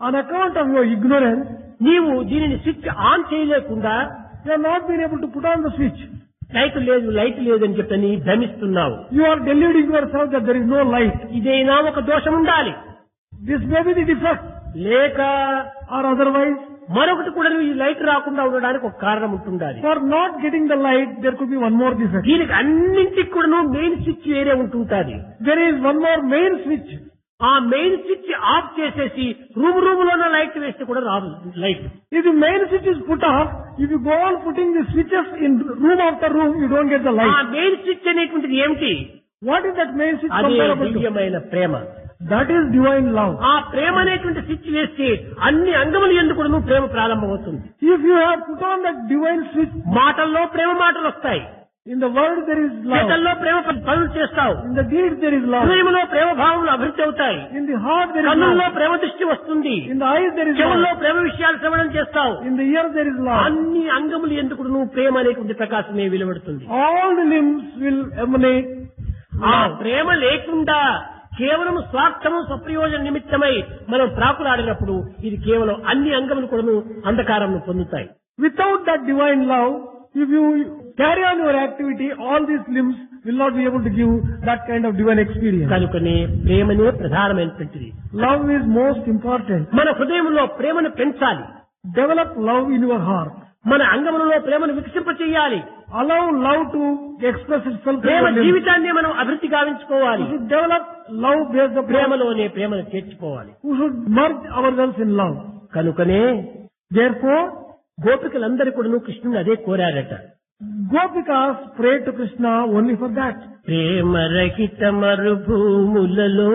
On account of your ignorance, నీవు దీనిని స్విచ్ ఆన్ చేయలేకుండా you have not been able to put on the switch. Light లేదు అని చెప్పని భ్రమిస్తున్నావు. You are deluding yourself that there is no light. ఇదేనా ఒక దోషం ఉండాలి. This may be the defect, లేక or otherwise, మరొకటి కూడా ఈ లైట్ రాకుండా ఉండడానికి ఒక కారణం ఉంటుండాలి. for not getting the light, there could be one more defect. దీనికి అన్నింటికి కూడా మెయిన్ స్విచ్ వేరే ఉంటుంటాది. There is one more main switch. ఆ మెయిన్ స్విచ్ ఆఫ్ చేసేసి రూమ్ లోనే లైట్ వేస్తే కూడా రాదు light. If the main switch is put off, if you go on putting the switches in room after room, you don't get the ఆ light. మెయిన్ స్విచ్ అనేటువంటిది ఏమిటి? What is that main switch అదే comparable to? దివ్యమైన ప్రేమ. That is divine love. ఆ ప్రేమ అనేటువంటి స్విచ్ వేస్తే అన్ని అంగములు ఎందుకు కూడా ప్రేమ ప్రారంభమవుతుంది. If you have put on that divine switch, మాటల్లో ప్రేమ మాటలు వస్తాయి, in the word there is love. చేతల్లో ప్రేమ పనులు చేస్తావు, In the deeds there is love. హృదయంలో ప్రేమ భావములు అభివృద్ధి అవుతాయి, In the heart there is కన్నుల్లో love. ప్రేమ దృష్టి వస్తుంది, In the eyes there is చెవుల్లో love. ప్రేమ విషయాలు శ్రవణం చేస్తావు. In the ears there is love. అన్ని అంగములు ఎందుకు ప్రేమ అనేటువంటి ప్రకాశమే వెలువడుతుంది. All the limbs will emanate ఆ love. ప్రేమ లేకుండా కేవలం స్వార్థము స్వప్రయోజన నిమిత్తమై మనం ప్రాకులాడినప్పుడు ఇది కేవలం అన్ని అంగములు కూడా అంధకారం పొందుతాయి. Without that divine love, if you carry on your activity, all these limbs will not be able to give that kind of divine experience. కనుకనే ప్రేమనే ప్రధానమైనటువంటిది. Love is most important. మన హృదయంలో ప్రేమను పెంచాలి, Develop love in your heart. మన అంగములలో ప్రేమను వికసింప చేయాలి, Allow love to express itself in Prema your limbs. జీవితాన్ని మనం అభివృద్ధి గావించుకోవాలి, We should develop love based upon. ప్రేమలోనే ప్రేమను చేర్చుకోవాలి. We should merge ourselves in love. కనుకనే Therefore, గోపికలందరూ కూడా కృష్ణుని అదే కోరారట. Gopikas prayed to Krishna only for that. ప్రేమ రహిత మరుభూములలో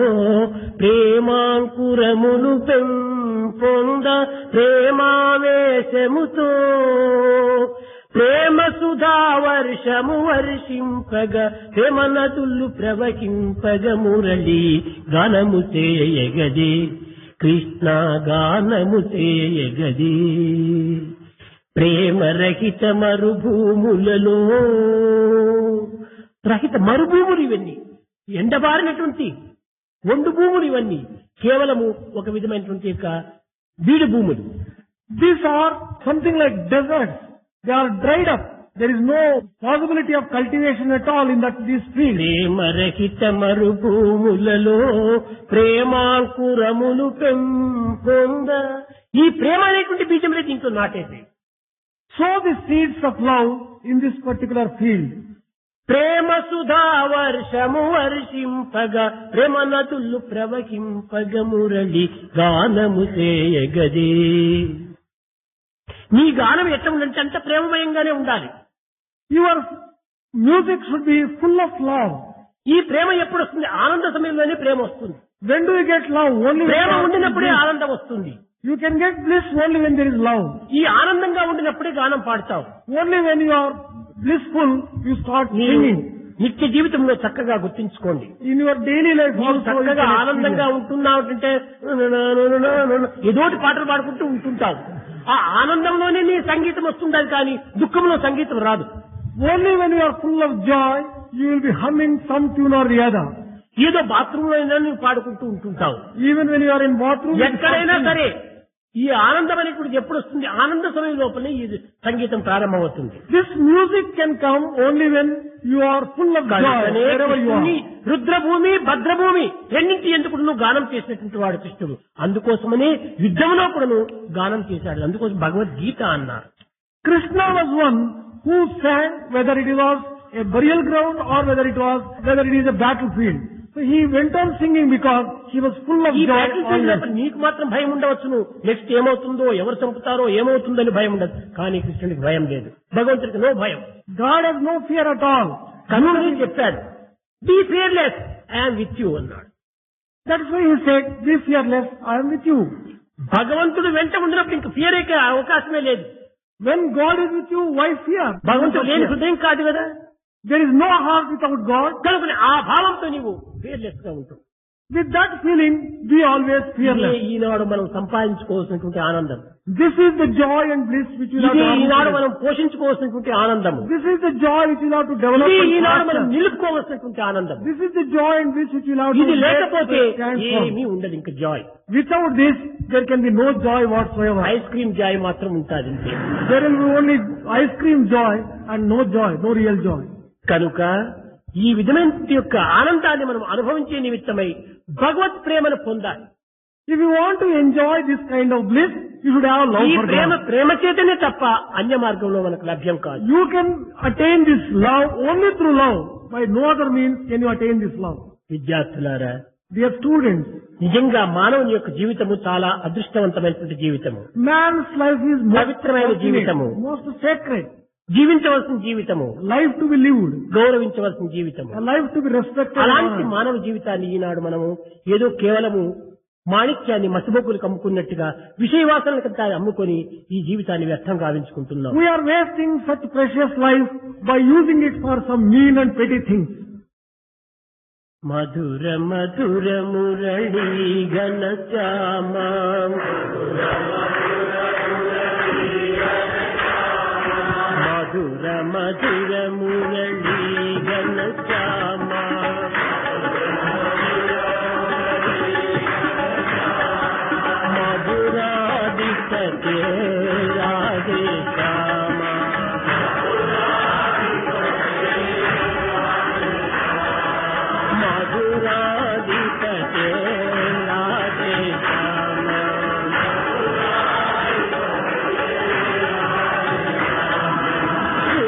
ప్రేమాంకురమును పెంపొంద ప్రేమావేశముతో ప్రేమ సుధా వర్షము వర్షింపగ ప్రేమ నదులు ప్రవహింపగ మురళి గానము చేయగది కృష్ణ గానము చేయగది. ప్రేమ రహిత మరుభూములలో, రహిత మరుభూములు ఇవన్నీ, ఎండబారినటువంటి ఒండు భూములు ఇవన్నీ కేవలము ఒక విధమైనటువంటి యొక్క బీడు భూములు. These are something like deserts. They are dried up. There is no possibility of cultivation at all in these fields. ప్రేమ రహిత మరుభూములలో ప్రేమాంకురములు పెంపొంద, ఈ ప్రేమ అనేటువంటి బీజంలో దీంట్లో నాటేది. Sow the seeds of love in this particular field. ప్రేమ సుధా వర్షము వర్షింపగ ప్రేమ నదులు ప్రవహింపగ మురళి గానము చేయగదే. నీ గానం ఎట్లా ఉందంటే అంత ప్రేమమయంగానే ఉండాలి. Your music should be full of love. ఈ ప్రేమ ఎప్పుడు వస్తుంది? ఆనంద సమయంలోనే ప్రేమ వస్తుంది. When do you get love? Only when Prema there is ఉండినప్పుడే bliss. ఆనందం వస్తుంది. You can get bliss only when there is love. ఈ ఆనందంగా ఉండినప్పుడే గానం పాడతావు. Only when you are blissful, you start నీవు singing. నిత్య జీవితంలో చక్కగా గుర్తించుకోండి. In your daily life నీవు also, you చక్కగా can ఆనందంగా experience. ఉంటున్నావు అంటే ఏదోటి పాటలు పాడుకుంటూ ఉంటుంటావు. ఆ ఆనందంలోనే నీ సంగీతం వస్తుండాలి, కానీ దుఃఖంలో సంగీతం రాదు. Only when you are full of joy, you will be humming some tune or the other. ఏదో బాత్రూమ్ లో అయినా నువ్వు పాడుకుంటూ ఉంటుంటావు. Even when you are in bathroom, you ఎక్కడైనా start సరే singing. ఈ ఆనందం అనేటువంటి ఎప్పుడు వస్తుంది? ఆనంద సమయం లోపలే ఈ సంగీతం ప్రారంభమవుతుంది. This music can come only when you are full of joy, కనుకనే wherever you కృష్ణుని are. రుద్రభూమి భద్రభూమి రెండింటి ఎందుకు నువ్వు గానం చేసినటువంటి వాడు కృష్ణుడు. అందుకోసమనే యుద్ధంలో కూడా గానం చేశాడు. అందుకోసం భగవద్గీత అన్నారు. Krishna was one who sang whether it was a burial ground or whether it is a battlefield. So he went on singing because he was full of ఈ joy బ్యాటిల్ ఫీల్డ్ always. లోపల నీకు మాత్రం భయం ఉండవచ్చును. నెక్స్ట్ ఏమవుతుందో, ఎవరు చంపుతారో, ఏమవుతుందని భయం ఉండదు. కానీ కృష్ణుడికి భయం లేదు, భగవంతుడికి నో భయం. God has no fear at all. కనుక చెప్పాడు, be fearless, I'm with you అన్నాడు. That's why he said, be fearless, I am with you. భగవంతుడు వెంట ఉన్నప్పుడు ఇంక ఫియర్ అయ్యే అవకాశమే లేదు. When God is with you, why fear? భగవంతుడు లేని హృదయం కాదు కదా. There is no heart without God. కనుక ఆ భావంతో నీవు ఫియర్లెస్ గా ఉంటావు. With that feeling, be always ఇదే fearless. ఈనాడు మనం సంపాదించుకోవాల్సినటువంటి ఆనందం. This is the joy and bliss which we have ఇదే to ఈనాడు have. మనం పోషించుకోవాల్సినటువంటి ఆనందము. This is the joy which we have to develop. ఇదే and ఈనాడు మనం foster. నిలుపుకోవాల్సినటువంటి ఆనందం. This is the joy and bliss which we have to ఇది లేకపోతే stand for. ఏమీ ఉండదు ఇంకా Joy. Without this, there can be no joy whatsoever. Ice cream Joy మాత్రం ఉంటుంది అంతే. There will be only ice cream joy and no joy, no real joy. కనుక ఈ విధమైన యొక్క ఆనందాన్ని మనం అనుభవించే నిమిత్తమై భగవత్ ప్రేమను పొందాలి. If you want to enjoy this kind of bliss, you should have love ఈ for ప్రేమ God. ప్రేమ చేతనే తప్ప అన్య మార్గంలో మనకు లభ్యం కాదు. You can attain this love only through love. By no other means can you attain this love. విద్యార్థులారా, Dear students, నిజంగా మానవుని యొక్క జీవితము చాలా అదృష్టవంతమైనటువంటి జీవితము, man's life is most పవిత్రమైన జీవితము, most sacred. జీవించవలసిన జీవితము, Life to be lived. గౌరవించవలసిన జీవితము. A life to be respected. అలాంటి మానవ జీవితాన్ని ఈనాడు మనము ఏదో కేవలము మాణిక్యాన్ని మసిబొక్కులకు అమ్ముకున్నట్టుగా విషయవాసనలకు అమ్ముకొని ఈ జీవితాన్ని వ్యర్థం గావించుకుంటున్నాం. We are wasting such precious life by using it for some mean and petty things. మధుర మధుర మురళీ ఘనశ్యామ, మధుర మధుర మురళీ ఘనశ్యామ, మధురాదిశతే రాధే శ్యామ, మధురాదిశతే రాధే శ్యామ.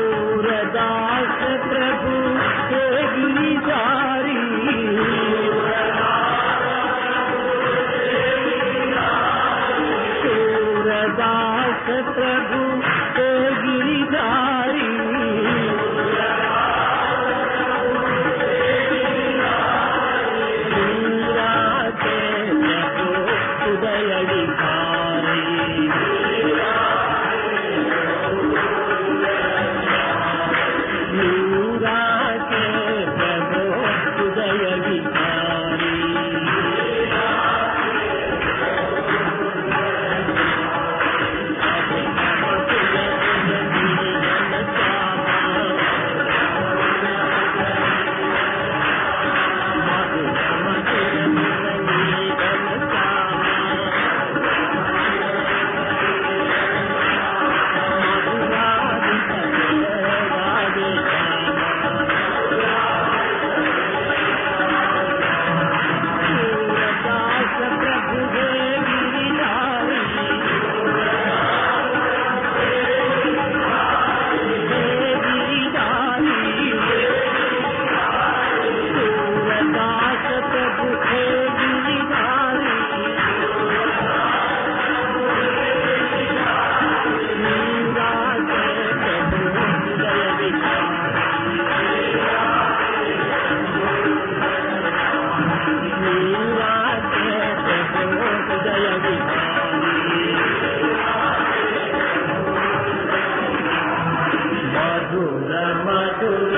सूरदास प्रभु के गिरिधारी, सूरदास प्रभु के गिरिधारी, मीरा के प्रभु उदय विहारी, मीरा के प्रभु उदय विहारी. మధుర మధుర